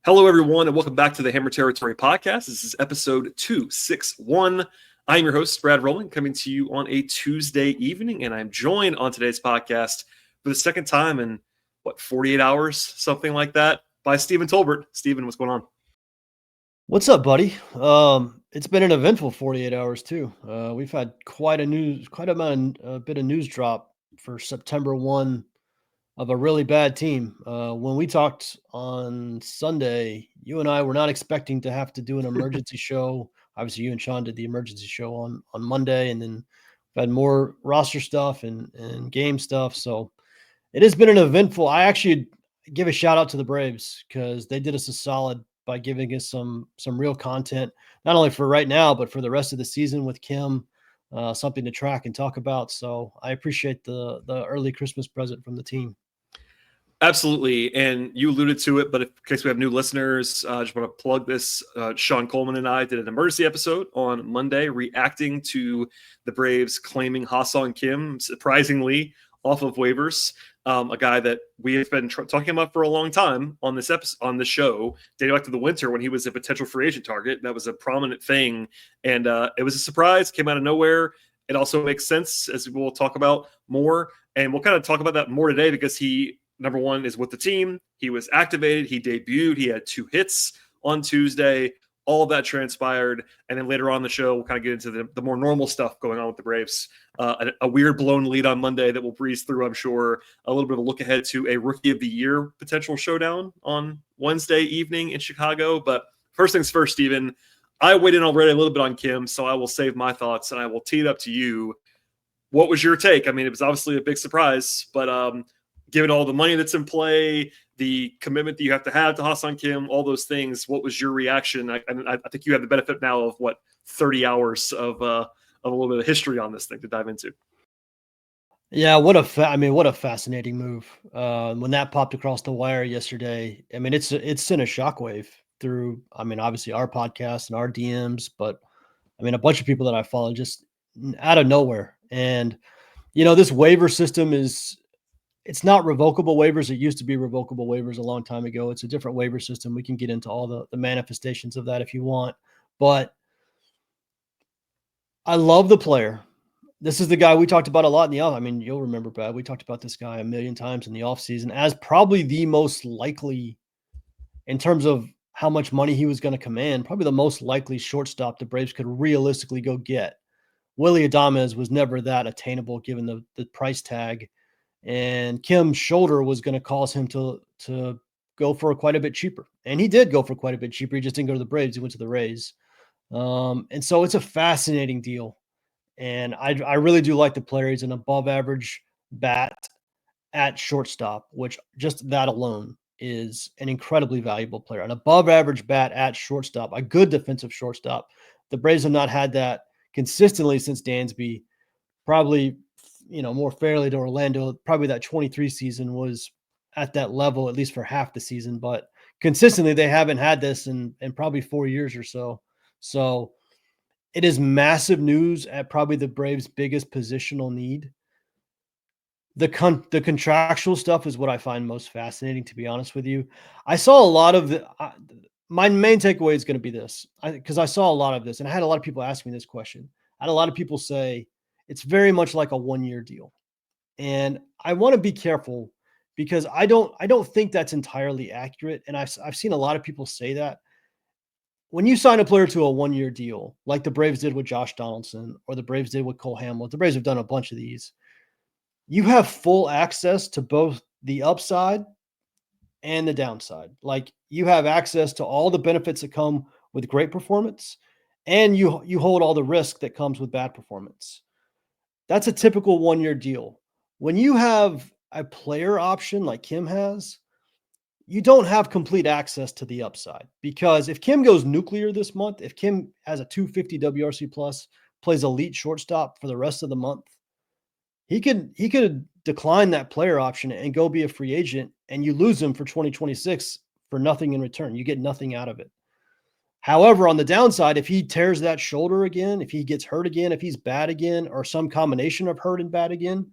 Hello, everyone, and welcome back to the Hammer Territory podcast. This is episode 261. I'm your host, Brad Rowland, coming to you on a Tuesday evening, and I'm joined on today's podcast for the second time in, 48 hours, something like that, by Stephen Tolbert. Stephen, what's going on? What's up, buddy? It's been an eventful 48 hours too. We've had quite a bit of news drop for September 1 of a really bad team. When we talked on Sunday, you and I were not expecting to have to do an emergency show. Obviously, you and Sean did the emergency show on Monday, and then we've had more roster stuff and game stuff. So it has been an eventful. I actually give a shout out to the Braves because they did us a solid by giving us some real content, not only for right now, but for the rest of the season with Kim, something to track and talk about. So I appreciate the early Christmas present from the team. Absolutely, and you alluded to it, but in case we have new listeners, I just want to plug this. Sean Coleman and I did an emergency episode on Monday reacting to the Braves claiming Ha-Seong Kim, surprisingly, off of waivers. A guy that we have been talking about for a long time on this episode, on the show, dating back to the winter when he was a potential free agent target. That was a prominent thing, and it was a surprise, came out of nowhere. It also makes sense, as we'll talk about more, and we'll kind of talk about that more today because he, number one, is with the team. He was activated. He debuted. He had 2 hits on Tuesday. All of that transpired. And then later on in the show, we'll kind of get into the more normal stuff going on with the Braves. A weird blown lead on Monday that we'll breeze through, I'm sure. A little bit of a look ahead to a Rookie of the Year potential showdown on Wednesday evening in Chicago. But first things first, Stephen, I weighed in already a little bit on Kim, so I will save my thoughts and I will tee it up to you. What was your take? I mean, it was obviously a big surprise, but given all the money that's in play, the commitment that you have to Ha-Seong Kim, all those things, what was your reaction? I think you have the benefit now of 30 hours of a little bit of history on this thing to dive into. Yeah, what a fascinating move. When that popped across the wire yesterday, I mean, it's sent a shockwave through, obviously our podcast and our DMs, but a bunch of people that I follow just out of nowhere. And, this waiver system it's not revocable waivers. It used to be revocable waivers a long time ago. It's a different waiver system. We can get into all the manifestations of that if you want. But I love the player. This is the guy we talked about a lot in the off. You'll remember, Brad. We talked about this guy a million times in the offseason as probably the most likely, in terms of how much money he was going to command, probably the most likely shortstop the Braves could realistically go get. Willy Adames was never that attainable given the price tag. And Kim's shoulder was going to cause him to go for quite a bit cheaper. And he did go for quite a bit cheaper. He just didn't go to the Braves. He went to the Rays. And so it's a fascinating deal. And I really do like the player. He's an above average bat at shortstop, which just that alone is an incredibly valuable player. An above average bat at shortstop, a good defensive shortstop. The Braves have not had that consistently since Dansby, probably more fairly to Orlando. Probably that 23 season was at that level, at least for half the season, but consistently they haven't had this in probably 4 years or so. So it is massive news at probably the Braves' biggest positional need. The contractual stuff is what I find most fascinating, to be honest with you. I saw a lot of my main takeaway is going to be this, because I saw a lot of this, and I had a lot of people ask me this question. I had a lot of people say it's very much like a 1-year deal. And I want to be careful because I don't think that's entirely accurate. And I've seen a lot of people say that. When you sign a player to a 1-year deal, like the Braves did with Josh Donaldson or the Braves did with Cole Hamels, the Braves have done a bunch of these. You have full access to both the upside and the downside. Like, you have access to all the benefits that come with great performance, and you hold all the risk that comes with bad performance. That's a typical 1-year deal. When you have a player option like Kim has, you don't have complete access to the upside, because if Kim goes nuclear this month, if Kim has a 250 WRC plus, plays elite shortstop for the rest of the month, he could decline that player option and go be a free agent, and you lose him for 2026 for nothing in return. You get nothing out of it. However, on the downside, if he tears that shoulder again, if he gets hurt again, if he's bad again, or some combination of hurt and bad again,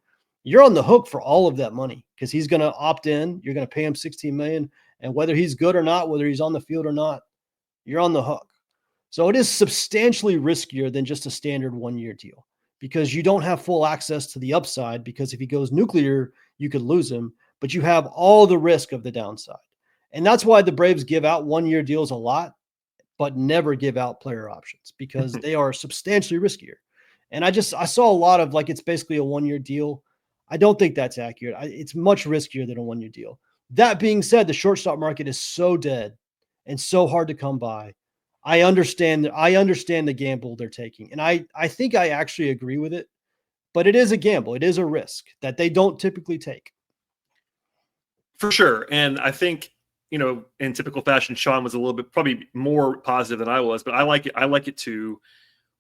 you're on the hook for all of that money, because he's going to opt in. You're going to pay him $16 million, And whether he's good or not, whether he's on the field or not, you're on the hook. So it is substantially riskier than just a standard 1-year deal because you don't have full access to the upside, because if he goes nuclear, you could lose him, but you have all the risk of the downside. And that's why the Braves give out 1-year deals a lot, but never give out player options because they are substantially riskier. And I saw a lot of like, it's basically a 1-year deal. I don't think that's accurate. It's much riskier than a 1-year deal. That being said, the shortstop market is so dead and so hard to come by. I understand the gamble they're taking. And I think I actually agree with it, but it is a gamble. It is a risk that they don't typically take. For sure. And I think, in typical fashion, Sean was a little bit probably more positive than I was, but I like it. I like it too.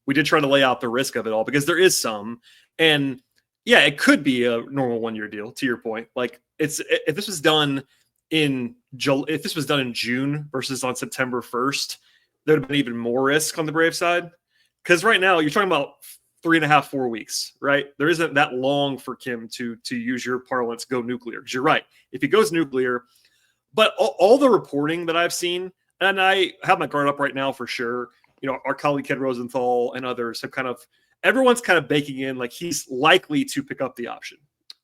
We did try to lay out the risk of it all because there is some, and yeah, it could be a normal 1-year deal to your point. Like if this was done in June versus on September 1st, there'd have been even more risk on the Brave side. Because right now you're talking about 3.5, 4 weeks, right? There isn't that long for Kim to use your parlance, go nuclear. Because you're right. If he goes nuclear, but all the reporting that I've seen, and I have my guard up right now for sure, our colleague Ken Rosenthal and others have everyone's kind of baking in like he's likely to pick up the option.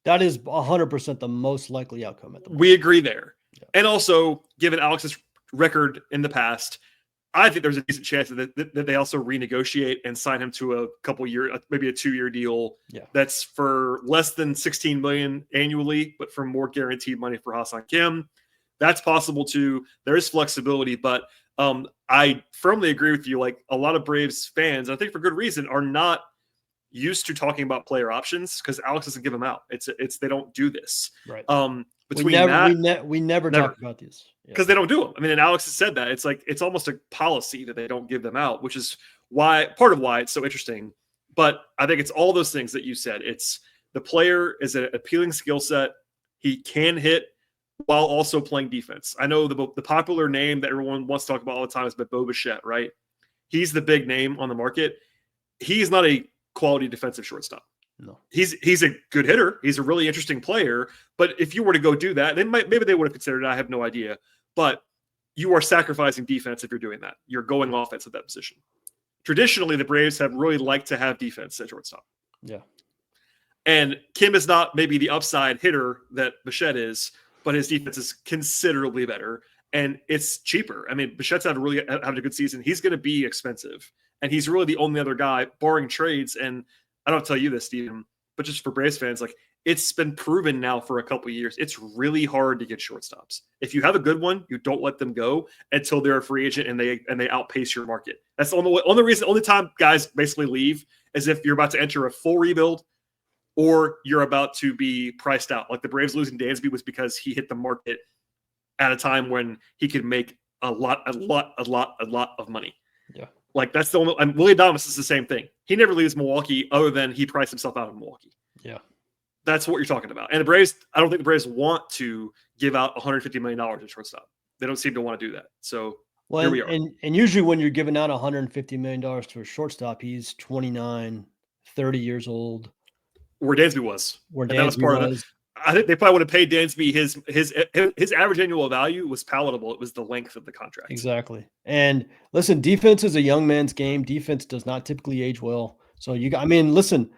That is 100% the most likely outcome. We agree there. Yeah. And also, given Alex's record in the past, I think there's a decent chance that they also renegotiate and sign him to a couple year, maybe a 2-year deal. Yeah. That's for less than $16 million annually, but for more guaranteed money for Ha-Seong Kim. That's possible too. There is flexibility, but I firmly agree with you. Like a lot of Braves fans, I think for good reason, are not used to talking about player options because Alex doesn't give them out. They don't do this. Right. We never talk about these because they don't do them. I mean, and Alex has said that it's almost a policy that they don't give them out, which is part of why it's so interesting. But I think it's all those things that you said. It's the player is an appealing skill set. He can hit while also playing defense. I know the popular name that everyone wants to talk about all the time is Bo Bichette, right? He's the big name on the market. He's not a quality defensive shortstop. No, he's a good hitter. He's a really interesting player. But if you were to go do that, maybe they would have considered it. I have no idea. But you are sacrificing defense if you're doing that. You're going offense at that position. Traditionally, the Braves have really liked to have defense at shortstop. Yeah. And Kim is not maybe the upside hitter that Bichette is, but his defense is considerably better, and it's cheaper. I mean, Bichette's having a good season. He's going to be expensive, and he's really the only other guy, barring trades. And I don't tell you this, Stephen, but just for Braves fans, like it's been proven now for a couple of years, it's really hard to get shortstops. If you have a good one, you don't let them go until they're a free agent and they outpace your market. That's the only time guys basically leave is if you're about to enter a full rebuild or you're about to be priced out. Like the Braves losing Dansby was because he hit the market at a time when he could make a lot of money. Yeah. Like that's the only, and Willie Adames is the same thing. He never leaves Milwaukee other than he priced himself out of Milwaukee. Yeah. That's what you're talking about. And the Braves, I don't think the Braves want to give out $150 million in shortstop. They don't seem to want to do that. So here we are. And usually when you're giving out $150 million to a shortstop, he's 29, 30 years old. Where Dansby was. That was part of it. I think they probably would have paid Dansby his average annual value was palatable. It was the length of the contract. Exactly. And listen, defense is a young man's game. Defense does not typically age well. So listen,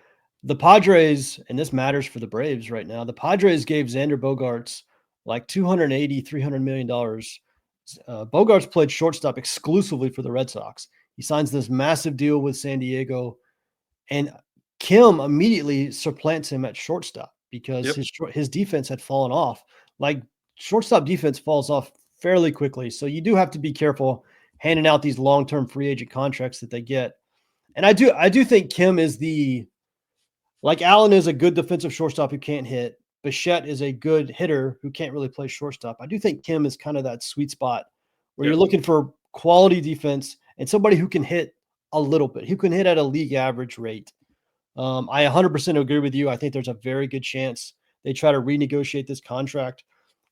the Padres, and this matters for the Braves right now. The Padres gave Xander Bogaerts like $280-300 million. Bogaerts played shortstop exclusively for the Red Sox. He signs this massive deal with San Diego, and Kim immediately supplants him at shortstop because his defense had fallen off. Like shortstop defense falls off fairly quickly. So you do have to be careful handing out these long-term free agent contracts that they get. And I do think Kim is like Allen is a good defensive shortstop who can't hit. Bichette is a good hitter who can't really play shortstop. I do think Kim is kind of that sweet spot where you're looking for quality defense and somebody who can hit a little bit, who can hit at a league average rate. I 100% agree with you. I think there's a very good chance they try to renegotiate this contract.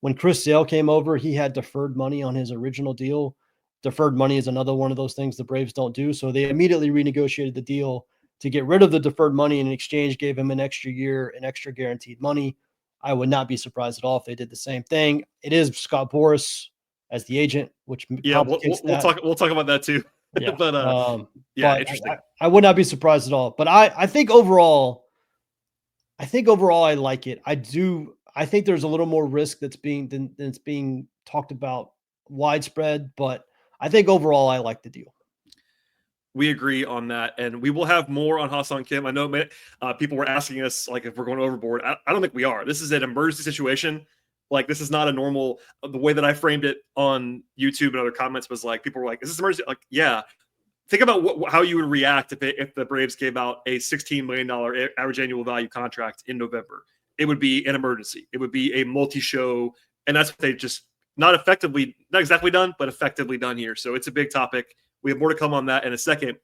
When Chris Sale came over, he had deferred money on his original deal. Deferred money is another one of those things the Braves don't do. So they immediately renegotiated the deal to get rid of the deferred money, and in exchange gave him an extra year and extra guaranteed money. I would not be surprised at all if they did the same thing. It is Scott Boras as the agent, which Yeah, complicates we'll that. talk about that too. Yeah. but but interesting. I would not be surprised at all. But I think overall, I like it. I think there's a little more risk that's being talked about widespread, but I think overall I like the deal. We agree on that, and we will have more on Ha-Seong Kim. I know people were asking us like if we're going overboard. I don't think we are. This is an emergency situation. Like, this is not a normal. The way that I framed it on YouTube and other comments was like, people were like, "Is this emergency?" Like, yeah. Think about how you would react if the Braves gave out a $16 million average annual value contract in November. It would be an emergency. It would be a multi-show, and that's what they just not exactly done, but effectively done here. So it's a big topic. We have more to come on that in a second.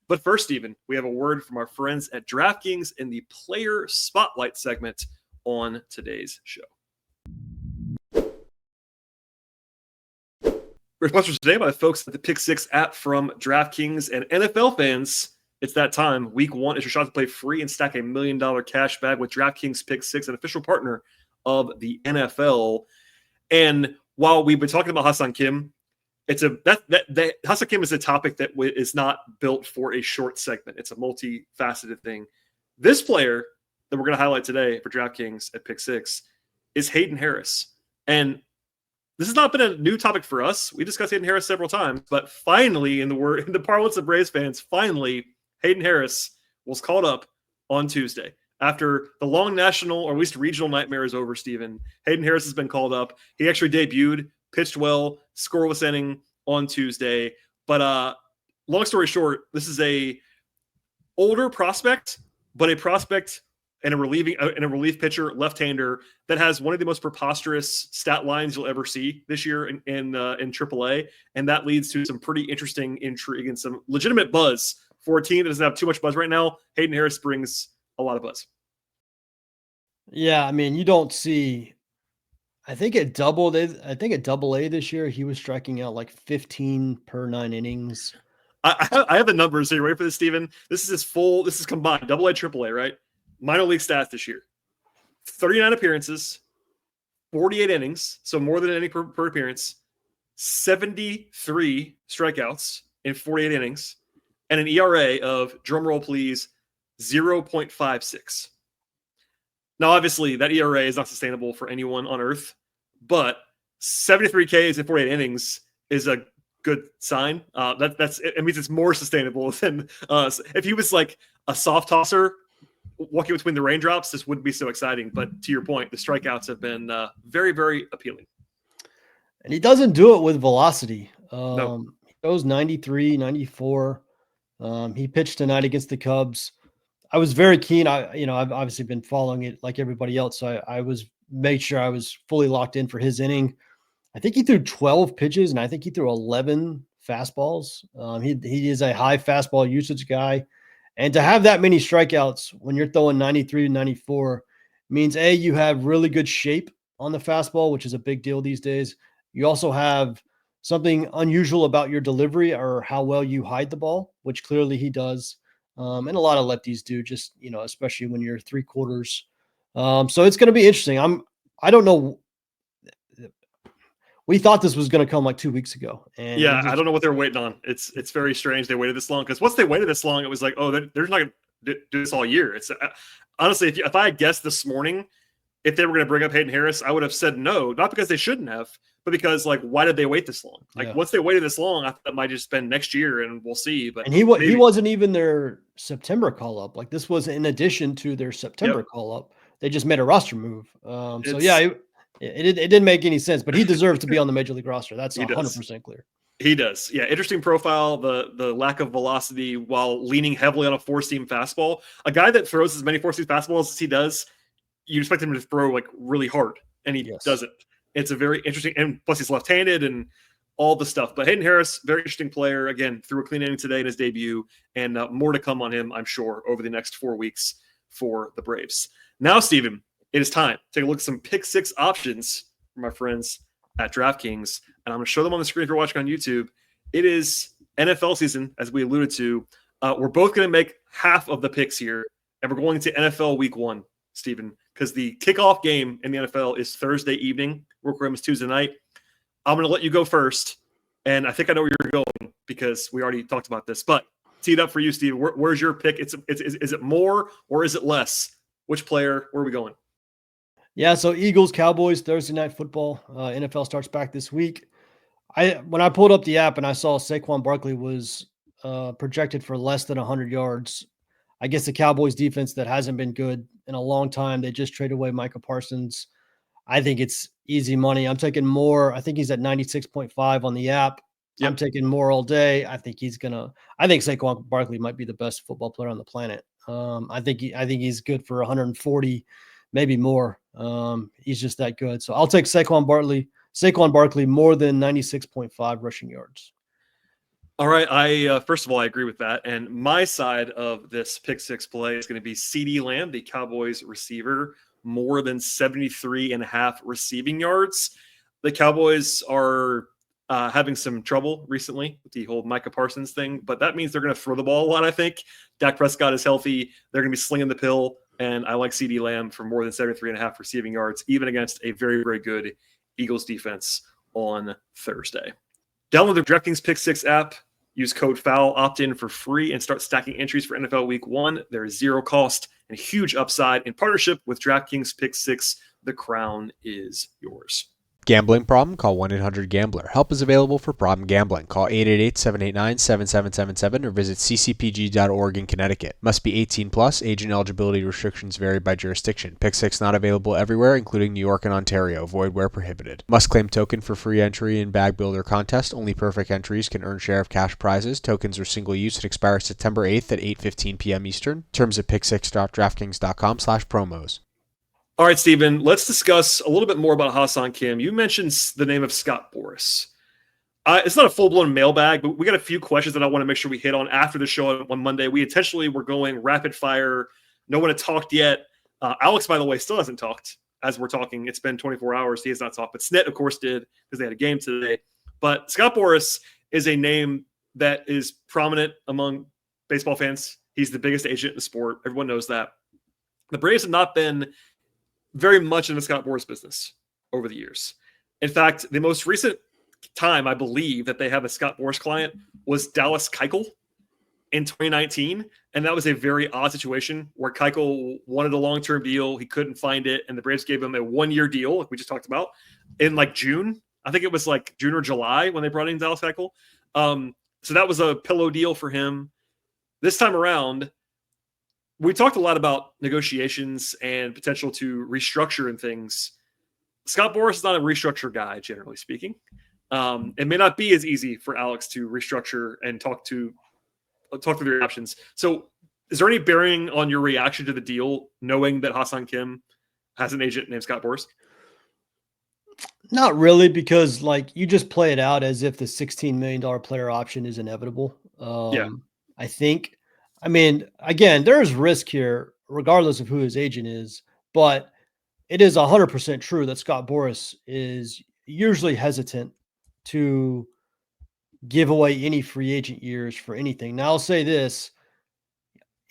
But first, Stephen, we have a word from our friends at DraftKings in the Player Spotlight segment on today's show. We're sponsored today by the folks at the Pick 6 app from DraftKings, and NFL fans. It's that time. Week 1 is your shot to play free and stack $1 million cash bag with DraftKings Pick 6, an official partner of the NFL. And while we've been talking about Ha-Seong Kim, Ha-Seong Kim is a topic that is not built for a short segment. It's a multifaceted thing. This player that we're going to highlight today for DraftKings at Pick 6 is Hayden Harris. And this has not been a new topic for us. We discussed Hayden Harris several times, but finally, in the parlance of Braves fans, finally, Hayden Harris was called up on Tuesday. After the long national, or at least regional nightmare is over, Stephen, Hayden Harris has been called up. He actually debuted, pitched well, scoreless inning on Tuesday. But long story short, this is a older prospect, but a prospect and a relief pitcher, left-hander, that has one of the most preposterous stat lines you'll ever see this year in AAA, and that leads to some pretty interesting intrigue and some legitimate buzz for a team that doesn't have too much buzz right now. Hayden Harris brings a lot of buzz. Yeah, I mean, you don't see. I think at Double A this year, he was striking out like 15 per 9 innings. I have the numbers here. Ready for this, Stephen? This is combined Double A, Triple A, right? Minor league stats this year: 39 appearances, 48 innings, so more than any per appearance, 73 strikeouts in 48 innings, and an ERA of, drumroll please, 0.56. Now, obviously, that ERA is not sustainable for anyone on earth, but 73 Ks in 48 innings is a good sign. It means it's more sustainable than if he was like a soft tosser walking between the raindrops. This wouldn't be so exciting. But to your point, the strikeouts have been very, very appealing. And he doesn't do it with velocity. No. He goes 93, 94. He pitched tonight against the Cubs. I was very keen. I've obviously been following it like everybody else. So I made sure I was fully locked in for his inning. I think he threw 12 pitches, and I think he threw 11 fastballs. He is a high fastball usage guy. And to have that many strikeouts when you're throwing 93 to 94 means, A, you have really good shape on the fastball, which is a big deal these days. You also have something unusual about your delivery or how well you hide the ball, which clearly he does. And a lot of lefties do, just, especially when you're 3/4. So it's going to be interesting. I don't know. We thought this was going to come like 2 weeks ago. And yeah, I don't know what they're waiting on. It's very strange they waited this long, because once they waited this long, it was like, oh, they're not going to do this all year. It's honestly, if I had guessed this morning if they were going to bring up Hayden Harris, I would have said no, not because they shouldn't have, but because, like, why did they wait this long? Like, once they waited this long, I thought it might just been next year, and we'll see. But he wasn't even their September call up. Like, this was in addition to their September call up. They just made a roster move. So yeah, it didn't make any sense, but he deserves to be on the major league roster. That's 100% clear. He does. Yeah. Interesting profile. The lack of velocity while leaning heavily on a 4-seam fastball. A guy that throws as many 4-seam fastballs as he does, you expect him to throw like really hard, and he doesn't. It's a very interesting, and plus he's left-handed and all the stuff. But Hayden Harris, very interesting player. Again, threw a clean inning today in his debut, and more to come on him, I'm sure, over the next 4 weeks for the Braves. Now, Stephen, it is time to take a look at some pick 6 options from my friends at DraftKings, and I'm going to show them on the screen if you're watching on YouTube. It is NFL season, as we alluded to. We're both going to make half of the picks here, and we're going to NFL Week 1, Stephen, because the kickoff game in the NFL is Thursday evening. Work room is Tuesday night. I'm going to let you go first. And I think I know where you're going because we already talked about this. But tee it up for you, Steve. Where's your pick? Is it more or is it less? Which player? Where are we going? Yeah, so Eagles, Cowboys, Thursday Night Football. NFL starts back this week. When I pulled up the app and I saw Saquon Barkley was projected for less than 100 yards, I guess the Cowboys defense that hasn't been good in a long time. They just traded away Micah Parsons. I think it's easy money. I'm taking more. I think he's at 96.5 on the app. Yep. I'm taking more all day. I think Saquon Barkley might be the best football player on the planet. I think he's good for 140, maybe more. He's just that good. So I'll take Saquon Barkley more than 96.5 rushing yards. All right. First of all, I agree with that. And my side of this pick six play is going to be CeeDee Lamb, the Cowboys receiver, more than 73.5 receiving yards. The Cowboys are having some trouble recently with the whole Micah Parsons thing, but that means they're going to throw the ball a lot, I think. Dak Prescott is healthy. They're going to be slinging the pill, and I like CeeDee Lamb for more than 73.5 receiving yards, even against a very, very good Eagles defense on Thursday. Download the DraftKings Pick 6 app. Use code FOUL, opt in for free, and start stacking entries for NFL Week 1. There is zero cost and huge upside in partnership with DraftKings Pick 6. The crown is yours. Gambling problem? Call 1-800-GAMBLER. Help is available for problem gambling. Call 888-789-7777 or visit ccpg.org in Connecticut. Must be 18 plus. Age and eligibility restrictions vary by jurisdiction. Pick 6 not available everywhere, including New York and Ontario. Void where prohibited. Must claim token for free entry in bag builder contest. Only perfect entries can earn share of cash prizes. Tokens are single use and expire September 8th at 8:15 p.m. Eastern. Terms at pick6.draftkings.com/promos. All right, Stephen, let's discuss a little bit more about Ha-Seong Kim. You mentioned the name of Scott Boras. It's not a full-blown mailbag, but we got a few questions that I want to make sure we hit on after the show on Monday. We intentionally were going rapid fire. No one had talked yet. Alex, by the way, still hasn't talked as we're talking. It's been 24 hours. He has not talked, but Snit, of course, did because they had a game today. But Scott Boras is a name that is prominent among baseball fans. He's the biggest agent in the sport. Everyone knows that. The Braves have not been very much in the Scott Boras business over the years. In fact, the most recent time I believe that they have a Scott Boras client was Dallas Keuchel in 2019. And that was a very odd situation where Keuchel wanted a long-term deal. He couldn't find it. And the Braves gave him a 1-year deal, like we just talked about, in like June. I think it was like June or July when they brought in Dallas Keuchel. So that was a pillow deal for him. This time around, we talked a lot about negotiations and potential to restructure and things. Scott Boras is not a restructure guy, generally speaking. It may not be as easy for Alex to restructure and talk through their options. So is there any bearing on your reaction to the deal, knowing that Ha-Seong Kim has an agent named Scott Boras? Not really, because like you just play it out as if the $16 million player option is inevitable. I think. I mean, again, there's risk here, regardless of who his agent is, but it is 100% true that Scott Boras is usually hesitant to give away any free agent years for anything. Now, I'll say this,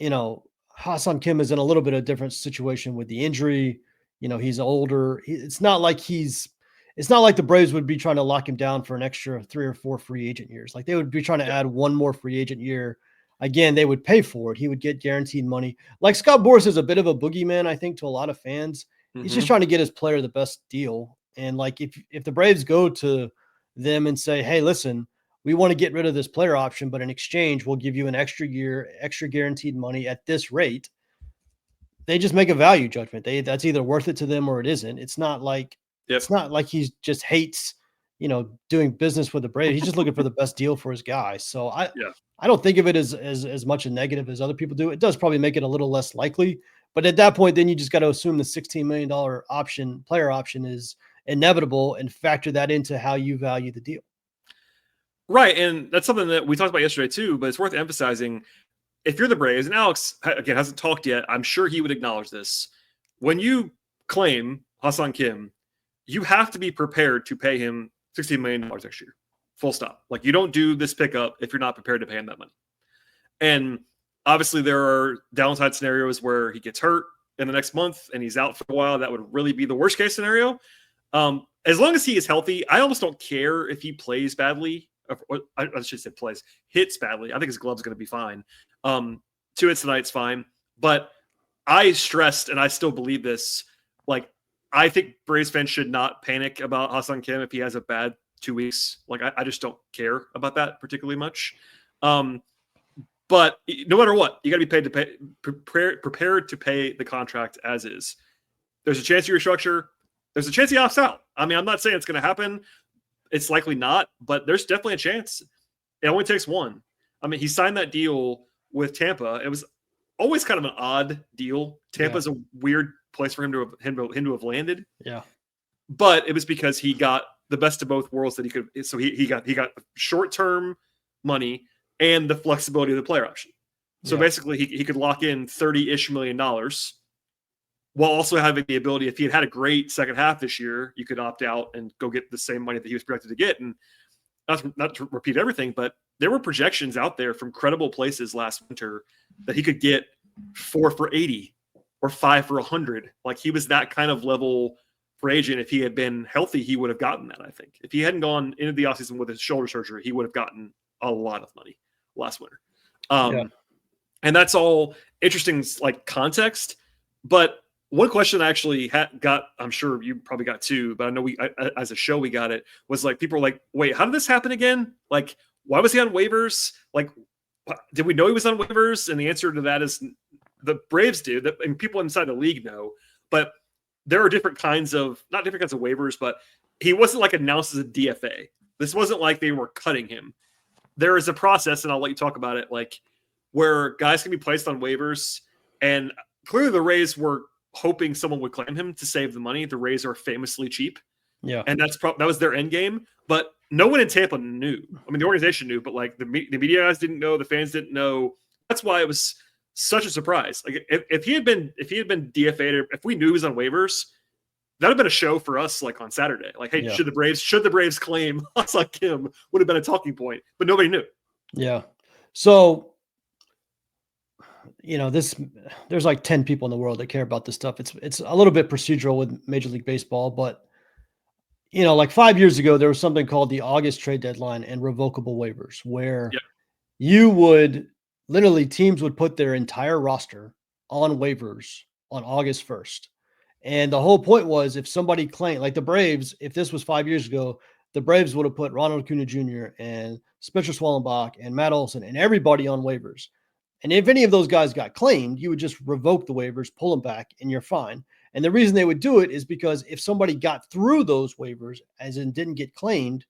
Ha-Seong Kim is in a little bit of a different situation with the injury. He's older. It's not like the Braves would be trying to lock him down for an extra 3 or 4 free agent years. Like they would be trying to add one more free agent year. Again, they would pay for it. He would get guaranteed money. Like Scott Boras is a bit of a boogeyman, I think, to a lot of fans. He's just trying to get his player the best deal. And like if the Braves go to them and say, hey, listen, we want to get rid of this player option, but in exchange, we'll give you an extra year, extra guaranteed money at this rate. They just make a value judgment. That's either worth it to them or it isn't. It's not like he just hates, doing business with the Braves. He's just looking for the best deal for his guys. So I don't think of it as much a negative as other people do. It does probably make it a little less likely, but at that point, then you just got to assume the $16 million player option is inevitable and factor that into how you value the deal. Right. And that's something that we talked about yesterday too, but it's worth emphasizing. If you're the Braves, and Alex, again, hasn't talked yet, I'm sure he would acknowledge this. When you claim Ha-Seong Kim, you have to be prepared to pay him $16 million next year. Full stop. Like you don't do this pickup if you're not prepared to pay him that money. And obviously there are downside scenarios where he gets hurt in the next month and he's out for a while. That would really be the worst case scenario. And as long as he is healthy, I almost don't care if he plays badly. Or I should say hits badly. I think his glove's going to be fine. 2 hits tonight's fine. But I stressed, and I still believe this, like, I think Braves fans should not panic about Ha-Seong Kim if he has a bad 2 weeks. Like, I just don't care about that particularly much. But no matter what, you got to be paid to pay, prepared to pay the contract as is. There's a chance you restructure. There's a chance he opts out. I mean, I'm not saying it's going to happen. It's likely not, but there's definitely a chance. It only takes one. I mean, he signed that deal with Tampa. It was always kind of an odd deal. Tampa's a weird place for him to have landed. Yeah. But it was because he got the best of both worlds that he could. So he got short-term money and the flexibility of the player option. So basically he could lock in $30-ish million while also having the ability, if he had a great second half this year, you could opt out and go get the same money that he was projected to get. And not to repeat everything, but there were projections out there from credible places last winter that he could get 4 for 80 or 5 for 100. Like, he was that kind of level for agent. If he had been healthy, he would have gotten that, I think. If he hadn't gone into the offseason with his shoulder surgery, he would have gotten a lot of money last winter. And that's all interesting, like, context. But one question I actually got, I'm sure you probably got too, but I know as a show we got it, was like, people were like, wait, how did this happen again? Like, why was he on waivers? Like, did we know he was on waivers? And the answer to that is the Braves do, and people inside the league know, but there are different kinds of, not different kinds of waivers, but he wasn't like announced as a DFA. This wasn't like they were cutting him. There is a process, and I'll let you talk about it, like, where guys can be placed on waivers, and clearly the Rays were hoping someone would claim him to save the money. The Rays are famously cheap. Yeah. And that was their end game, but no one in Tampa knew. I mean, the organization knew, but like the media guys didn't know, the fans didn't know. That's why it was such a surprise. Like, if he had been DFA'd, or if we knew he was on waivers, that'd have been a show for us, like, on Saturday. Like, hey, should the Braves claim Ha-Seong Kim, would have been a talking point, but nobody knew. Yeah. So, there's like 10 people in the world that care about this stuff. It's a little bit procedural with Major League Baseball, but like 5 years ago, there was something called the August trade deadline and revocable waivers, where you would literally, teams would put their entire roster on waivers on August 1st. And the whole point was, if somebody claimed, like the Braves, if this was 5 years ago, the Braves would have put Ronald Acuna Jr. and Spencer Swellenbach and Matt Olson and everybody on waivers. And if any of those guys got claimed, you would just revoke the waivers, pull them back, and you're fine. And the reason they would do it is because if somebody got through those waivers, as in didn't get claimed,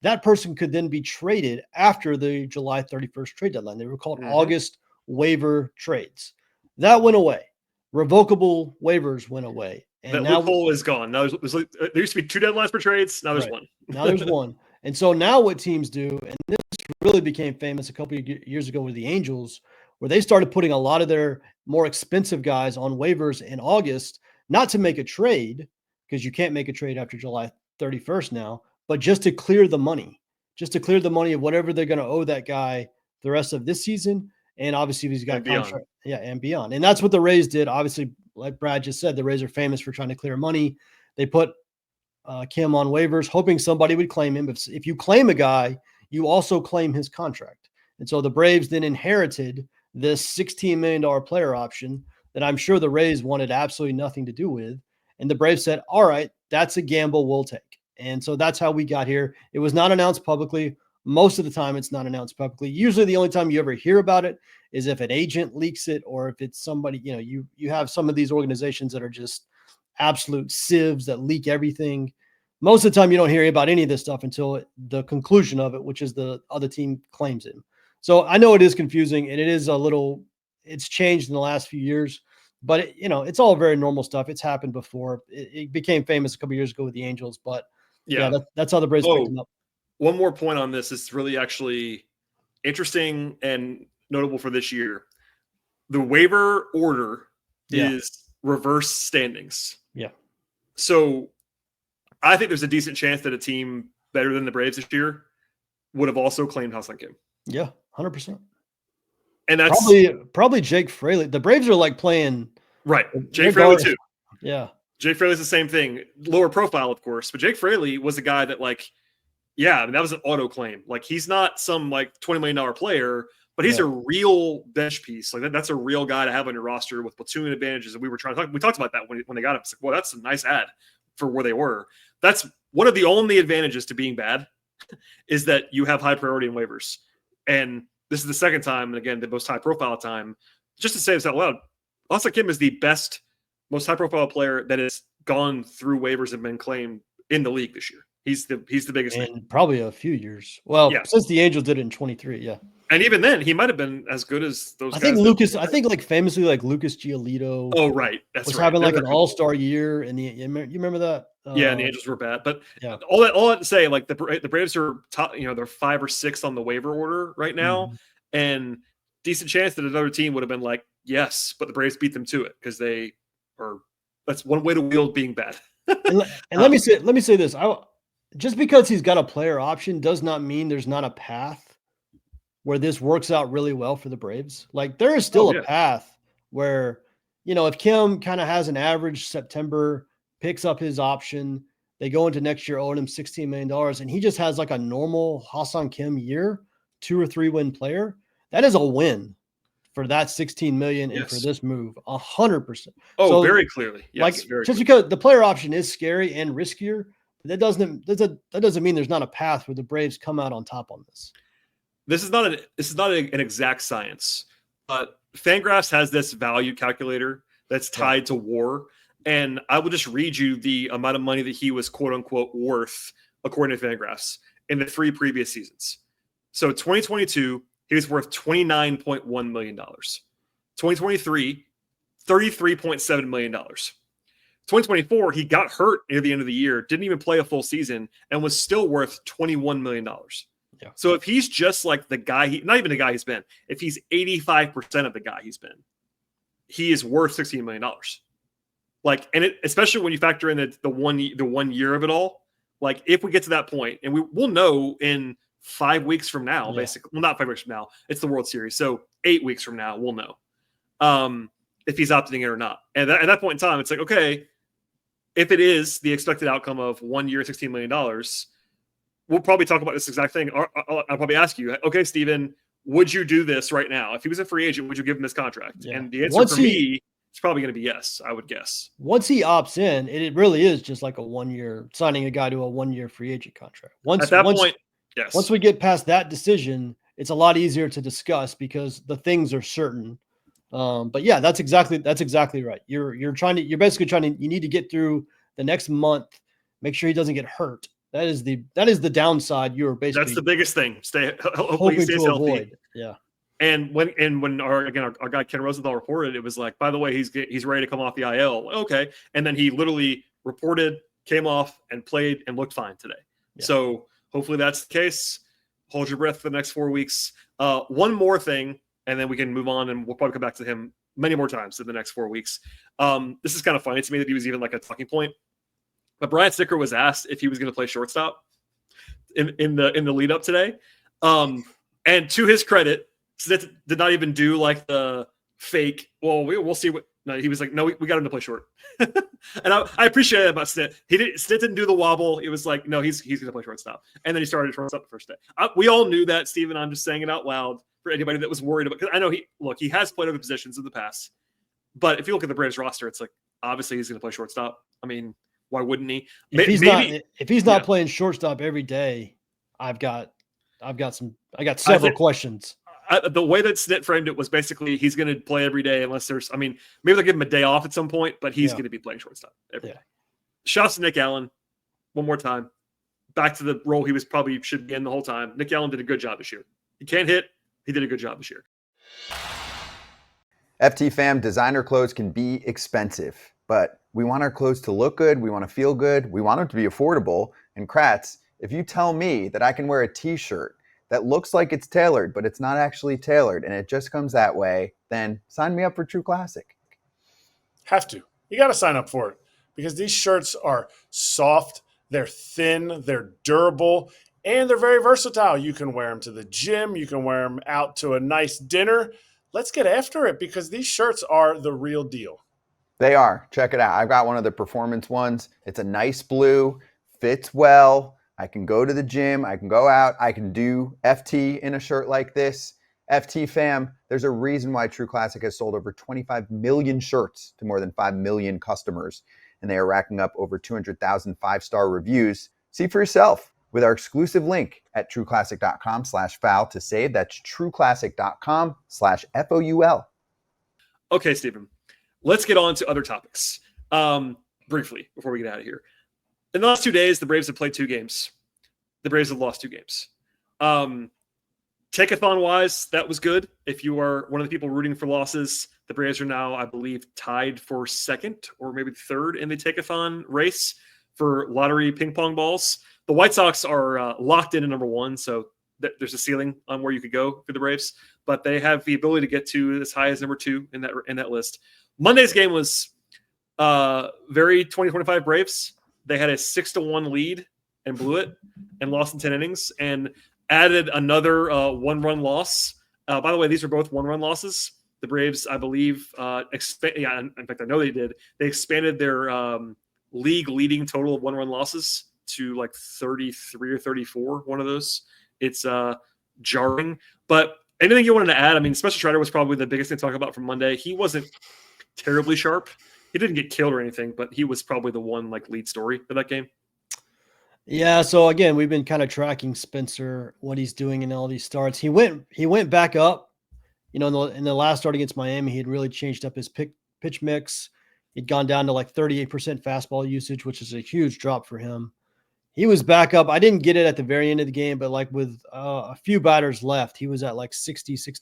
that person could then be traded after the July 31st trade deadline. They were called August waiver trades. That went away. Revocable waivers went away. And that now loophole is gone. Now there used to be 2 deadlines for trades. Now there's one. Now there's one. And so now what teams do, and this really became famous a couple of years ago with the Angels, where they started putting a lot of their more expensive guys on waivers in August, not to make a trade, because you can't make a trade after July 31st now, but just to clear the money, of whatever they're going to owe that guy the rest of this season. And obviously he's got a contract. Yeah, and beyond. And that's what the Rays did. Obviously, like Brad just said, the Rays are famous for trying to clear money. They put Kim on waivers, hoping somebody would claim him. If you claim a guy, you also claim his contract. And so the Braves then inherited this $16 million player option that I'm sure the Rays wanted absolutely nothing to do with. And the Braves said, all right, that's a gamble we'll take. And so that's how we got here. It was not announced publicly. Most of the time it's not announced publicly. Usually the only time you ever hear about it is if an agent leaks it, or if it's somebody, you have some of these organizations that are just absolute sieves that leak everything. Most of the time you don't hear about any of this stuff until the conclusion of it, which is the other team claims him. So I know it is confusing, and it is it's changed in the last few years, but it's all very normal stuff. It's happened before. It became famous a couple of years ago with the Angels, but that's how the Braves picked him up. One more point on this is really actually interesting and notable for this year. The waiver order is reverse standings. Yeah. So I think there's a decent chance that a team better than the Braves this year would have also claimed Ha-Seong Kim. Yeah, 100%. And that's probably Jake Fraley. The Braves are like playing Jake Fraley too. Yeah. Jake Fraley's the same thing. Lower profile, of course, but Jake Fraley was a guy that, like, yeah, I mean, that was an auto claim. Like, he's not some like $20 million player, but he's a real bench piece. Like, that's a real guy to have on your roster with platoon advantages. And we were trying to talk. We talked about that when they got him. It's like, well, that's a nice ad for where they were. That's one of the only advantages to being bad is that you have high priority in waivers. And this is the second time, and again, the most high profile time. Just to say this out loud, Ha-Seong Kim is the best, most high profile player that has gone through waivers and been claimed in the league this year. He's the biggest in probably a few years. Well, since the Angels did it in 23, yeah. And even then, he might have been as good as those guys. I think like famously, like Lucas Giolito. Oh, right. That's was right. having like an all-star year. And you remember that? Yeah, and the Angels were bad. But all that to say, like the Braves are top, they're 5 or 6 on the waiver order right now. Mm-hmm. And decent chance that another team would have been like, yes, but the Braves beat them to it because they are. That's one way to wield being bad. and let me say this. Just because he's got a player option does not mean there's not a path where this works out really well for the Braves. Like, there is still a path where, if Kim kind of has an average September, picks up his option, they go into next year owing him $16 million, and he just has like a normal Ha-Seong Kim year, 2 or 3 win player, that is a win for that $16 million and for this move, 100%. Oh, so, very clearly. Yes, just because the player option is scary and riskier, that doesn't mean there's not a path where the Braves come out on top on this. This is not an exact science, but Fangraphs has this value calculator that's tied to WAR, and I will just read you the amount of money that he was quote unquote worth according to Fangraphs in the 3 previous seasons. So 2022, he was worth $29.1 million. 2023, $33.7 million. 2024, he got hurt near the end of the year, didn't even play a full season, and was still worth $21 million. Yeah. So if he's just like the guy, not even the guy he's been, if he's 85% of the guy he's been, he is worth $16 million. Like, and especially when you factor in the 1 year of it all, like if we get to that point, and we'll know in 5 weeks from now, basically, well, not 5 weeks from now, it's the World Series. So 8 weeks from now, we'll know if he's opting in or not. And at that point in time, it's like, okay, if it is the expected outcome of 1 year, $16 million, we'll probably talk about this exact thing. I'll probably ask you, okay, Steven, would you do this right now? If he was a free agent, would you give him this contract? Yeah. And the answer for me, it's probably going to be yes, I would guess. Once he opts in, it really is just like a 1 year, signing a guy to a 1 year free agent contract. At that point, yes. Once we get past that decision, it's a lot easier to discuss because the things are certain. But yeah, that's exactly right. You're basically trying to, you need to get through the next month, make sure he doesn't get hurt. That is the downside. You're basically, that's the biggest thing. Hopefully he stays healthy. Avoid. Yeah. And when our guy Ken Rosenthal reported, it was like, by the way, he's ready to come off the IL. Okay, and then he literally reported, came off, and played and looked fine today. Yeah. So hopefully that's the case. Hold your breath for the next 4 weeks. One more thing, and then we can move on, and we'll probably come back to him many more times in the next 4 weeks. This is kind of funny to me that he was even like a talking point. But Brian Sticker was asked if he was going to play shortstop in the lead up today, and to his credit, Stitt did not even do like the fake. Well, we'll see what. No, he was like, no, we got him to play short, and I appreciate that about Stitt. Stitt didn't do the wobble. It was like, no, he's going to play shortstop, and then he started shortstop the first day. We all knew that, Steven. I'm just saying it out loud for anybody that was worried about. Because I know he has played other positions in the past, but if you look at the Braves roster, it's like obviously he's going to play shortstop. I mean, why wouldn't he? If he's not playing shortstop every day, I got several questions. The way that Stitt framed it was basically he's going to play every day unless there's. I mean, maybe they'll give him a day off at some point, but he's going to be playing shortstop every day. Shouts to Nick Allen one more time. Back to the role he was probably should be in the whole time. Nick Allen did a good job this year. He can't hit. He did a good job this year. FT fam, designer clothes can be expensive, but we want our clothes to look good. We want to feel good. We want them to be affordable. And Kratz, if you tell me that I can wear a t-shirt that looks like it's tailored, but it's not actually tailored, and it just comes that way, then sign me up for True Classic. Have to. You got to sign up for it because these shirts are soft, they're thin, they're durable, and they're very versatile. You can wear them to the gym. You can wear them out to a nice dinner. Let's get after it because these shirts are the real deal. They are. Check it out. I've got one of the performance ones. It's a nice blue, fits well. I can go to the gym. I can go out. I can do FT in a shirt like this. FT fam, there's a reason why True Classic has sold over 25 million shirts to more than 5 million customers. And they are racking up over 200,000 5-star reviews. See for yourself with our exclusive link at trueclassic.com/foul to save. That's trueclassic.com/FOUL. Okay, Stephen, let's get on to other topics briefly before we get out of here. In the last 2 days, the Braves have played 2 games. The Braves have lost 2 games. Take-a-thon-wise, that was good. If you are one of the people rooting for losses, the Braves are now, I believe, tied for second or maybe third in the take-a-thon race for lottery ping pong balls. The White Sox are locked in at number 1, so there's a ceiling on where you could go for the Braves, but they have the ability to get to as high as number 2 in that list. Monday's game was very 2025 Braves. They had a 6-1 lead and blew it and lost in 10 innings and added another 1-run loss. By the way, these are both 1-run losses. The Braves, I believe, in fact, I know they did. They expanded their league leading total of 1-run losses to like 33 or 34, one of those. It's jarring. But anything you wanted to add? I mean, Spencer Strider was probably the biggest thing to talk about from Monday. He wasn't terribly sharp. He didn't get killed or anything, but he was probably the one like lead story of that game. Yeah, so again, we've been kind of tracking Spencer, what he's doing in all these starts. He went back up, in the last start against Miami. He had really changed up his pitch mix. He'd gone down to like 38% fastball usage, which is a huge drop for him. He was back up. I didn't get it at the very end of the game, but like with a few batters left, he was at like 61%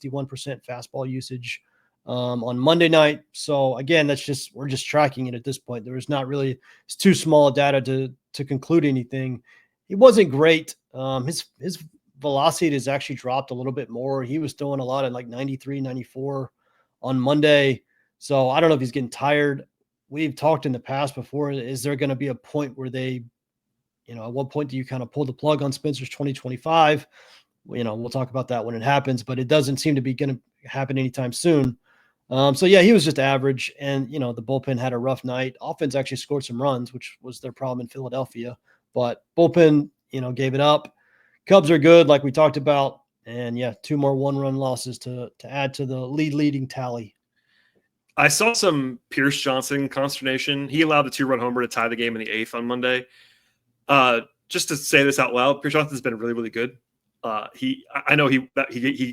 fastball usage on Monday night. So again, we're just tracking it at this point. There is not really, it's too small data to conclude anything. He wasn't great. His velocity has actually dropped a little bit more. He was throwing a lot at like 93, 94 on Monday. So I don't know if he's getting tired. We've talked in the past before. Is there going to be a point where they, at what point do you kind of pull the plug on Spencer's 2025? We'll talk about that when it happens, but it doesn't seem to be going to happen anytime soon. So yeah, he was just average, and the bullpen had a rough night. Offense actually scored some runs, which was their problem in Philadelphia, but bullpen, gave it up. Cubs are good, like we talked about, and yeah, 2 more 1-run losses to add to the leading tally. I saw some Pierce Johnson consternation. He allowed the 2-run homer to tie the game in the 8th on Monday. Just to say this out loud, Pierce Johnson's been really, really good. I know he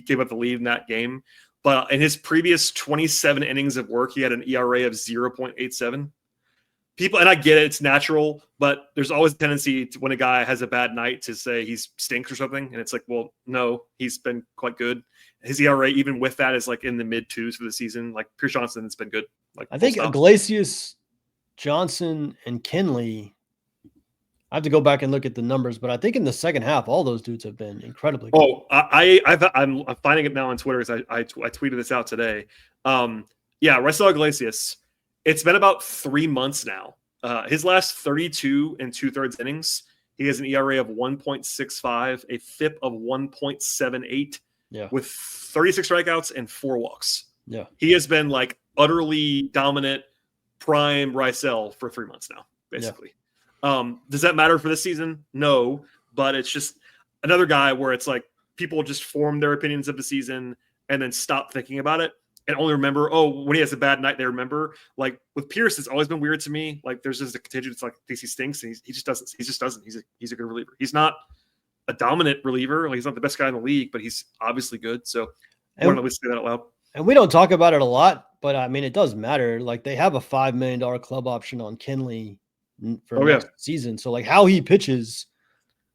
gave up the lead in that game, but in his previous 27 innings of work, he had an ERA of 0.87. People, and I get it, it's natural, but there's always a tendency to, when a guy has a bad night, to say he stinks or something, and it's like, well, no, he's been quite good. His ERA, even with that, is like in the mid-2s for the season. Like Pierce Johnson, it's been good. Like I think Iglesias, Johnson, and Kenley. I have to go back and look at the numbers, but I think in the second half, all those dudes have been incredibly good. Oh, I'm finding it now on Twitter because I tweeted this out today. Raisel Iglesias. It's been about 3 months now. His last 32 and 2/3 innings, he has an ERA of 1.65, a FIP of 1.78, with 36 strikeouts and 4 walks. Yeah, he has been like utterly dominant, prime Raisel for 3 months now, basically. Yeah. Does that matter for this season? No, but it's just another guy where it's like people just form their opinions of the season and then stop thinking about it and only remember, when he has a bad night, they remember. Like with Pierce, it's always been weird to me. Like there's just a contingent. It's like thinks he stinks, and he just doesn't. He's a good reliever. He's not a dominant reliever. Like he's not the best guy in the league, but he's obviously good. So I want to at least say that out loud. And we don't talk about it a lot, but I mean, it does matter. Like they have a $5 million club option on Kenley for next season. So like how he pitches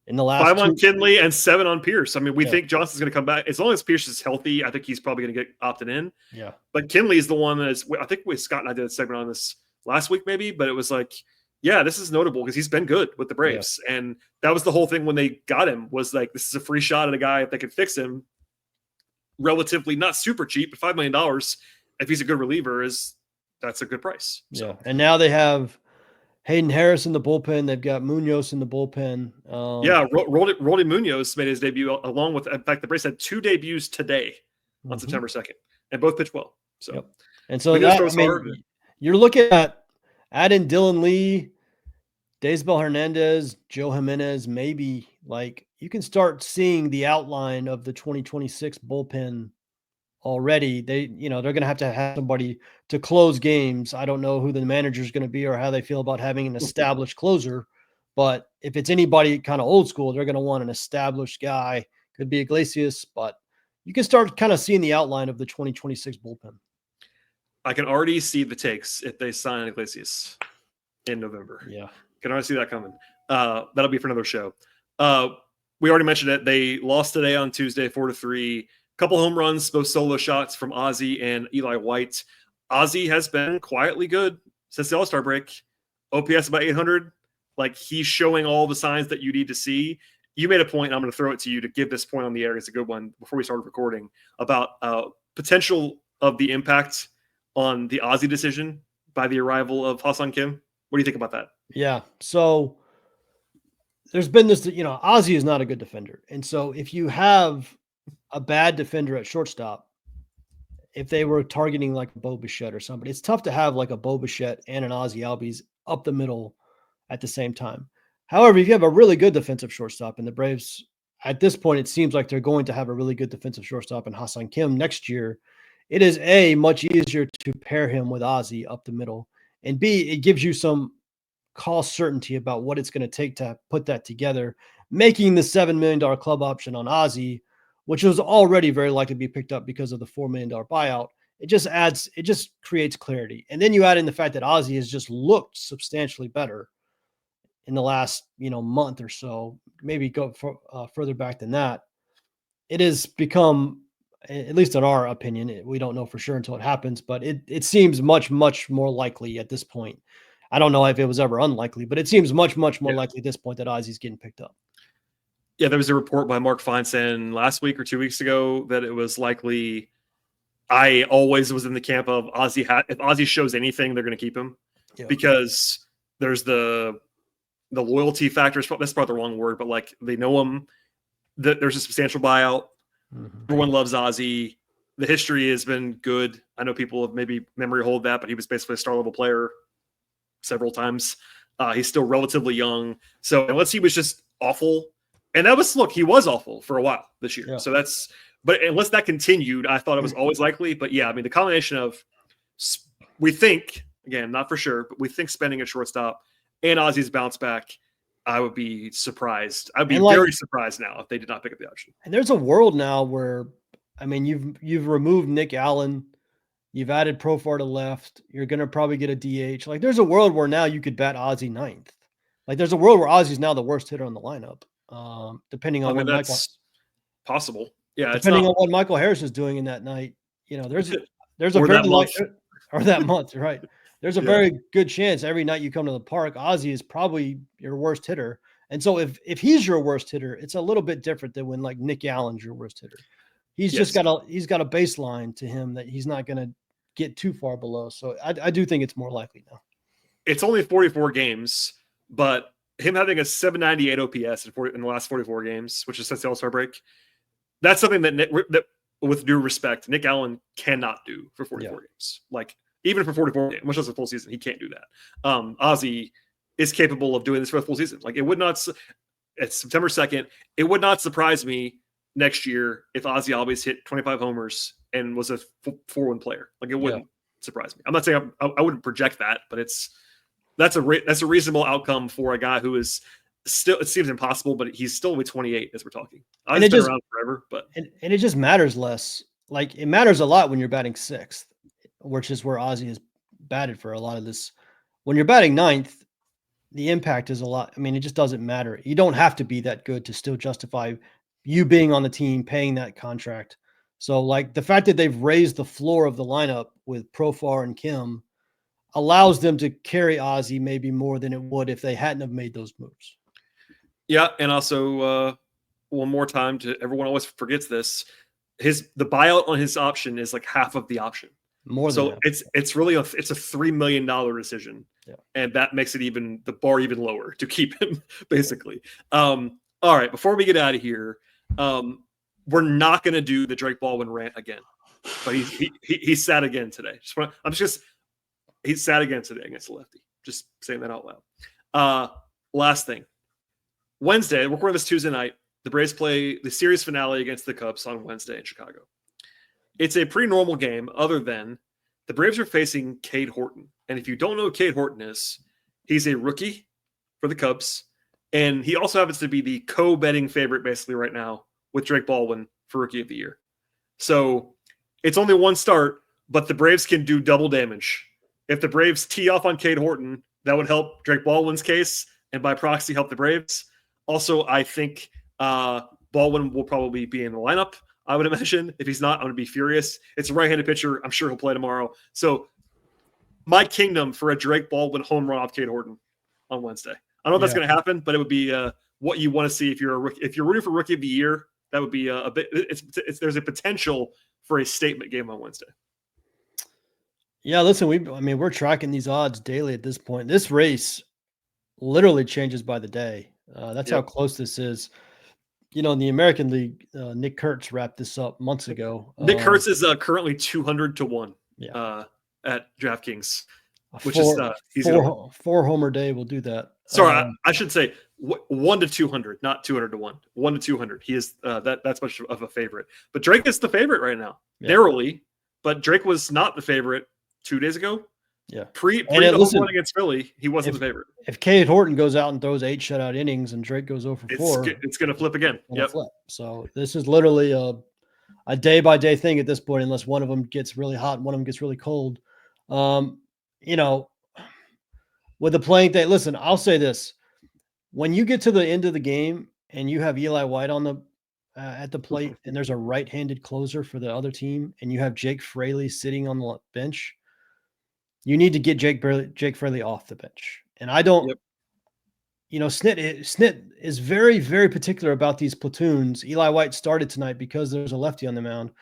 in the last 5 on Kenley and 7 on Pierce. I mean, we think Johnson's going to come back as long as Pierce is healthy. I think he's probably going to get opted in. Yeah, but Kenley is the one that is. I think Scott and I did a segment on this last week, maybe. But it was like, this is notable because he's been good with the Braves, and that was the whole thing when they got him. Was like, this is a free shot at a guy if they can fix him. Relatively not super cheap, but $5 million if he's a good reliever that's a good price. So. Yeah, and now they have Hayden Harris in the bullpen. They've got Munoz in the bullpen. Roldy Munoz made his debut along with. In fact, the Braves had 2 debuts today on September 2nd, and both pitched well. So, and so that, You're looking at adding Dylan Lee, Daysbel Hernandez, Joe Jimenez, maybe. Like, you can start seeing the outline of the 2026 bullpen already. They're going to have somebody to close games. I don't know who the manager is going to be or how they feel about having an established closer, but if it's anybody kind of old school, they're going to want an established guy. Could be Iglesias, but you can start kind of seeing the outline of the 2026 bullpen. I can already see the takes if they sign Iglesias in November. Yeah. Can already see that coming. That'll be for another show. We already mentioned it. They lost today on Tuesday, 4-3. Couple home runs, both solo shots from Ozzie and Eli White. Ozzie has been quietly good since the All-Star break. OPS about 800. Like, he's showing all the signs that you need to see. You made a point, and I'm going to throw it to you to give this point on the air. It's a good one before we started recording about potential of the impact on the Ozzie decision by the arrival of Ha-Seong Kim. What do you think about that? Yeah. So there's been this, Ozzie is not a good defender. And so if you have a bad defender at shortstop, if they were targeting like a Bo Bichette or somebody, it's tough to have like a Bo Bichette and an Ozzie Albies up the middle at the same time. However, if you have a really good defensive shortstop, and the Braves, at this point, it seems like they're going to have a really good defensive shortstop in Ha-Seong Kim next year, it is A, much easier to pair him with Ozzie up the middle, and B, it gives you some cost certainty about what it's going to take to put that together, making the $7 million club option on Ozzie, which was already very likely to be picked up because of the $4 million buyout. It just creates clarity. And then you add in the fact that Ozzie has just looked substantially better in the last, month or so, maybe go further back than that. It has become, at least in our opinion, we don't know for sure until it happens, but it seems much, much more likely at this point. I don't know if it was ever unlikely, but it seems much, much more likely at this point that Ozzie's getting picked up. Yeah, there was a report by Mark Feinstein last week or 2 weeks ago that it was likely. I always was in the camp of Ozzie. If Ozzie shows anything, they're going to keep him because there's the loyalty factor. That's probably the wrong word, but like they know him. There's a substantial buyout. Mm-hmm. Everyone loves Ozzie. The history has been good. I know people have maybe memory hold that, but he was basically a star level player several times. He's still relatively young. So unless he was just awful, and he was awful for a while this year. Yeah. So but unless that continued, I thought it was always likely. But yeah, I mean, the combination of, we think, again, not for sure, but we think spending a shortstop and Ozzie's bounce back, I would be surprised. I'd be very surprised now if they did not pick up the option. And there's a world now where, I mean, you've removed Nick Allen, you've added Profar to left, you're going to probably get a DH. Like, there's a world where now you could bat Ozzie ninth. Like, there's a world where Ozzie's now the worst hitter on the lineup, depending on that's possible. Yeah, depending on what Michael Harris is doing in that night. There's a very or that month, right? There's a very good chance every night you come to the park, Ozzie is probably your worst hitter. And so if he's your worst hitter, it's a little bit different than when like Nick Allen's your worst hitter. He's just got a baseline to him that he's not going to get too far below. So I do think it's more likely now. It's only 44 games, but him having a 798 OPS in the last 44 games, which is since the All-Star break, that's something that with due respect, Nick Allen cannot do for 44 games. Like, even for 44 games, much less a full season, he can't do that. Ozzie is capable of doing this for a full season. Like, it's September 2nd. It would not surprise me next year if Ozzie Albies hit 25 homers and was a 4-win player. Like, it wouldn't surprise me. I'm not saying I wouldn't project that, but that's a reasonable outcome for a guy who is still, it seems impossible, but he's still only 28 as we're talking. I've been around forever, but and it just matters less. Like, it matters a lot when you're batting sixth, which is where Ozzie has batted for a lot of this. When you're batting ninth, the impact is a lot. I mean, it just doesn't matter. You don't have to be that good to still justify you being on the team, paying that contract. So, like, the fact that they've raised the floor of the lineup with Profar and Kim allows them to carry Ozzie maybe more than it would if they hadn't have made those moves. Yeah, and also one more time, to everyone always forgets this, the buyout on his option is like half of the option. More than that. It's really a $3 million decision, and that makes it the bar even lower to keep him basically. All right, before we get out of here, we're not going to do the Drake Baldwin rant again, but he sat again today. He's sad again today against the lefty. Just saying that out loud. Last thing. Wednesday, we're recording this Tuesday night. The Braves play the series finale against the Cubs on Wednesday in Chicago. It's a pretty normal game, other than the Braves are facing Cade Horton. And if you don't know who Cade Horton is, he's a rookie for the Cubs. And he also happens to be the co-betting favorite basically right now with Drake Baldwin for Rookie of the Year. So it's only one start, but the Braves can do double damage. If the Braves tee off on Cade Horton, that would help Drake Baldwin's case and by proxy help the Braves. Also, I think Baldwin will probably be in the lineup, I would imagine. If he's not, I'm going to be furious. It's a right-handed pitcher. I'm sure he'll play tomorrow. So my kingdom for a Drake Baldwin home run off Cade Horton on Wednesday. I don't know if that's going to happen, but it would be what you want to see if you're rooting for Rookie of the Year. That would be a bit. There's a potential for a statement game on Wednesday. Yeah, listen, we're tracking these odds daily at this point. This race literally changes by the day. That's how close this is. In the American League, Nick Kurtz wrapped this up months ago. Nick Kurtz is currently 200-1 at DraftKings, which is four homer day will do that. Sorry, I should say 1 to 200, not 200-1. 1 to 200. He is that's much of a favorite. But Drake is the favorite right now, narrowly. But Drake was not the favorite 2 days ago. Yeah, pre the home run against Philly, he wasn't the favorite. If Cade Horton goes out and throws 8 shutout innings and Drake goes over 4, it's going to flip again. Flip. So this is literally a day by day thing at this point, unless one of them gets really hot and one of them gets really cold. With the playing day, listen, I'll say this: when you get to the end of the game and you have Eli White on the at the plate, and there's a right-handed closer for the other team, and you have Jake Fraley sitting on the bench. You need to get Jake Fraley off the bench. And I don't, Snit is very, very particular about these platoons. Eli White started tonight because there's a lefty on the mound,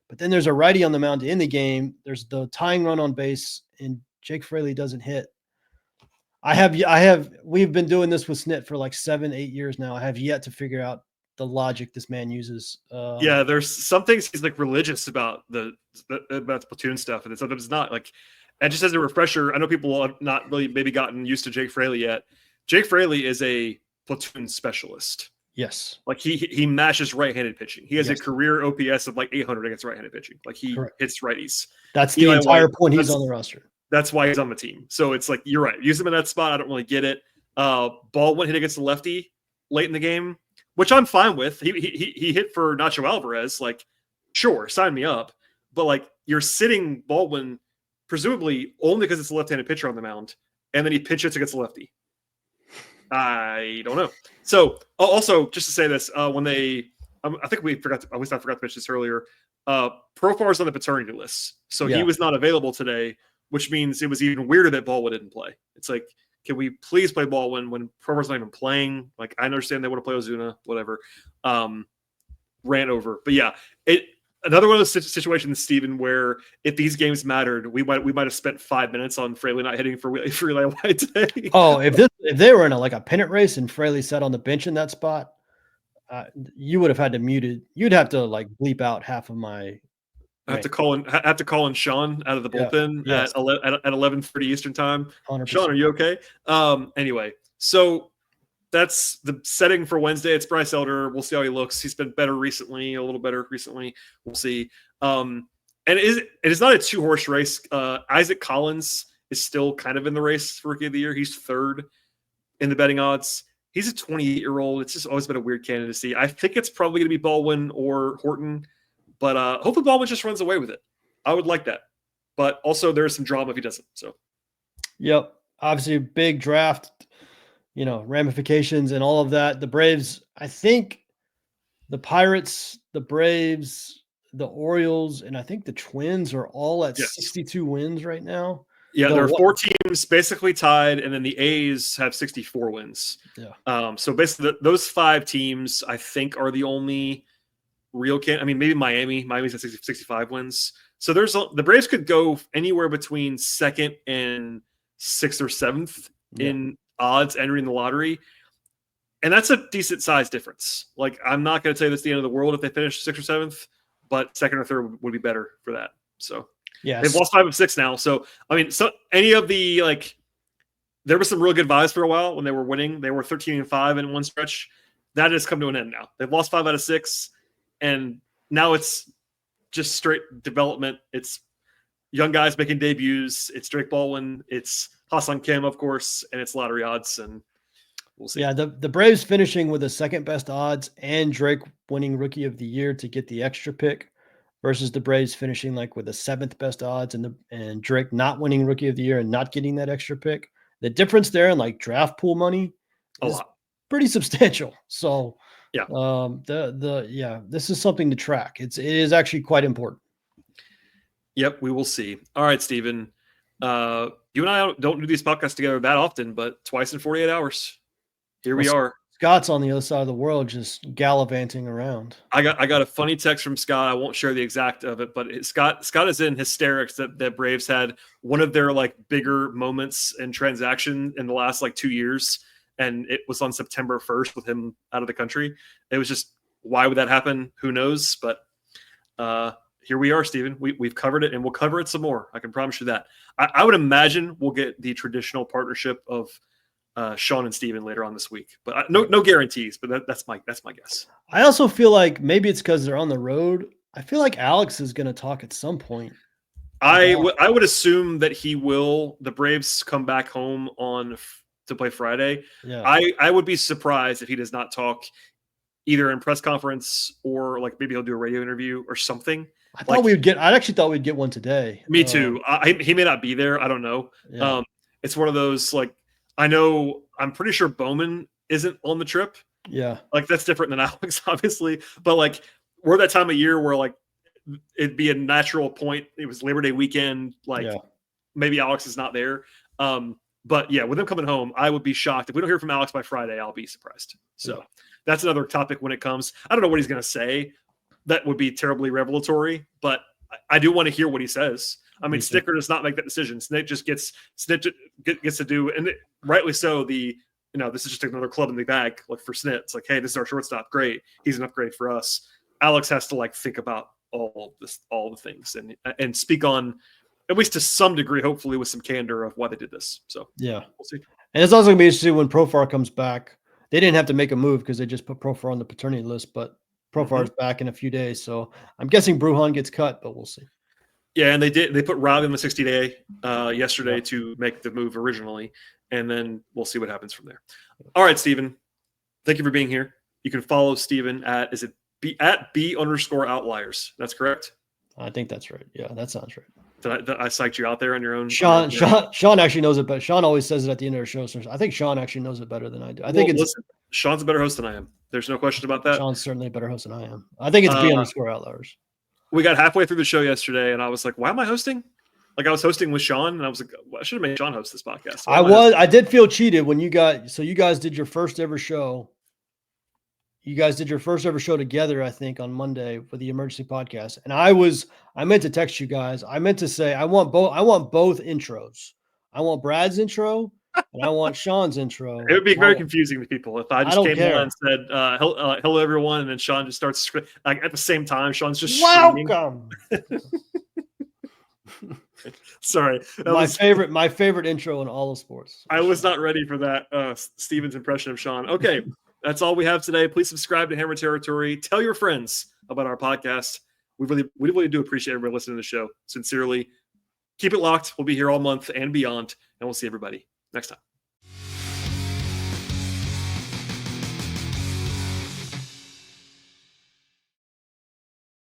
but then there's a righty on the mound in the game. There's the tying run on base, and Jake Fraley doesn't hit. We've been doing this with Snit for like 7-8 years now. I have yet to figure out the logic this man uses. There's some things he's like religious about about the platoon stuff, and sometimes it's not. Like, and just as a refresher, I know people have not really maybe gotten used to Jake Fraley yet. Jake Fraley is a platoon specialist. Yes. Like he mashes right-handed pitching. He has a career OPS of like 800 against right-handed pitching. Like he hits righties. That's the entire point he's on the roster. That's why he's on the team. So it's like, you're right. Use him in that spot. I don't really get it. Baldwin hit against the lefty late in the game, which I'm fine with. He hit for Nacho Alvarez. Like, sure, sign me up. But like, you're sitting Baldwin presumably only because it's a left-handed pitcher on the mound, and then he pinch hits against the lefty. I don't know. So also, just to say this, I think we forgot to mention this earlier. Profar's on the paternity list, so he was not available today, which means it was even weirder that Baldwin didn't play. It's like, can we please play Baldwin when Profar's not even playing? Like, I understand they want to play Ozuna, whatever. Ran over, but yeah, another one of those situations, Stephen, where if these games mattered, we might have spent 5 minutes on Fraley not hitting for Eli White today. Oh, if they were in a pennant race and Fraley sat on the bench in that spot, you would have had to mute it. You'd have to like bleep out half of my. I have to call in Sean out of the bullpen at 11:30 Eastern time. 100%. Sean, are you okay? Anyway, so that's the setting for Wednesday. It's Bryce Elder. We'll see how he looks. He's been better recently, a little better recently. We'll see. And it is not a 2-horse race. Isaac Collins is still kind of in the race for Rookie of the Year. He's third in the betting odds. He's a 28-year-old. It's just always been a weird candidacy. I think it's probably going to be Baldwin or Horton, but hopefully Baldwin just runs away with it. I would like that. But also there's some drama if he doesn't. So, yep. Obviously, a big draft. Ramifications and all of that. The Braves, I think the Pirates, the Braves, the Orioles, and I think the Twins are all at 62 wins right now. Yeah, there are 4 teams basically tied, and then the A's have 64 wins. Yeah. So basically those 5 teams, I think, are the only real maybe Miami. Miami's at 65 wins. So the Braves could go anywhere between 2nd and 6th or 7th in odds entering the lottery, and that's a decent size difference. Like, I'm not going to say that's the end of the world if they finish 6th or 7th, but 2nd or 3rd would be better for that. So Yes. They've lost 5 of 6 now. So, I mean, any of the, there was some real good vibes for a while when they were winning. They were 13-5 in one stretch. That has come to an end now. They've lost 5 out of 6, and now it's just straight development. It's young guys making debuts. It's Drake Baldwin. It's Ha-Seong Kim, of course, and it's lottery odds, and we'll see. Yeah, the Braves finishing with the second best odds and Drake winning Rookie of the Year to get the extra pick versus the Braves finishing with the 7th best odds and Drake not winning Rookie of the Year and not getting that extra pick. The difference there in draft pool money is pretty substantial. So yeah, this is something to track. It is actually quite important. Yep, we will see. All right, Stephen. You and I don't do these podcasts together that often, but twice in 48 hours. Here we are. Scott's on the other side of the world, just gallivanting around. I got a funny text from Scott. I won't share the exact of it, but Scott is in hysterics that Braves had one of their bigger moments in transaction in the last 2 years, and it was on September 1st with him out of the country. It was just, why would that happen? Who knows? But here we are, Stephen. We've covered it, and we'll cover it some more. I can promise you that. I would imagine we'll get the traditional partnership of Sean and Steven later on this week, but no guarantees, but that's my guess. I also feel like maybe it's because they're on the road. I feel like Alex is going to talk at some point. I would assume that he will. The Braves come back home to play Friday. Yeah. I would be surprised if he does not talk either in press conference or maybe he'll do a radio interview or something. I actually thought we'd get one today. Me too. He may not be there. I don't know. Yeah. It's one of those I'm pretty sure Bowman isn't on the trip. Yeah. That's different than Alex, obviously. But we're that time of year where it'd be a natural point. It was Labor Day weekend. Maybe Alex is not there. But yeah, with him coming home, I would be shocked. If we don't hear from Alex by Friday, I'll be surprised. So that's another topic when it comes. I don't know what he's going to say. That would be terribly revelatory, but I do want to hear what he says. I mean, Snicker does not make that decision. Snit just gets to do, and rightly so. This is just another club in the bag. For Snit, it's hey, this is our shortstop. Great, he's an upgrade for us. Alex has to think about all the things, and speak on, at least to some degree, hopefully with some candor of why they did this. So yeah, we'll see. And it's also gonna be interesting when Profar comes back. They didn't have to make a move because they just put Profar on the paternity list, but Profar's back in a few days, so I'm guessing Brujan gets cut, but we'll see. Yeah, and they put Riley on the 60-day yesterday to make the move originally, and then we'll see what happens from there. All right, Stephen, thank you for being here. You can follow Stephen at B_outliers. That's correct? I think that's right. Yeah, that sounds right. Did I psyched you out there on your own? Sean actually knows it, but Sean always says it at the end of the show. So I think Sean actually knows it better than I do. Listen, Sean's a better host than I am. There's no question about that. Sean's certainly a better host than I am. I think it's B_outliers. We got halfway through the show yesterday, and I was like, why am I hosting? I was hosting with Sean, and I was like, well, I should have made Sean host this podcast. I did feel cheated when you guys did your first ever show. You guys did your first ever show together, I think, on Monday for the emergency podcast. And I meant to text you guys. I meant to say, I want both intros. I want Brad's intro and I want Sean's intro. It would be very confusing to people if I just came on and said, hello, everyone. And then Sean just starts at the same time. Sean's just welcome. Sorry. My favorite intro in all of sports. I was not ready for that. Steven's impression of Sean. Okay. That's all we have today. Please subscribe to Hammer Territory. Tell your friends about our podcast. We really do appreciate everybody listening to the show. Sincerely. Keep it locked. We'll be here all month and beyond, and we'll see everybody next time.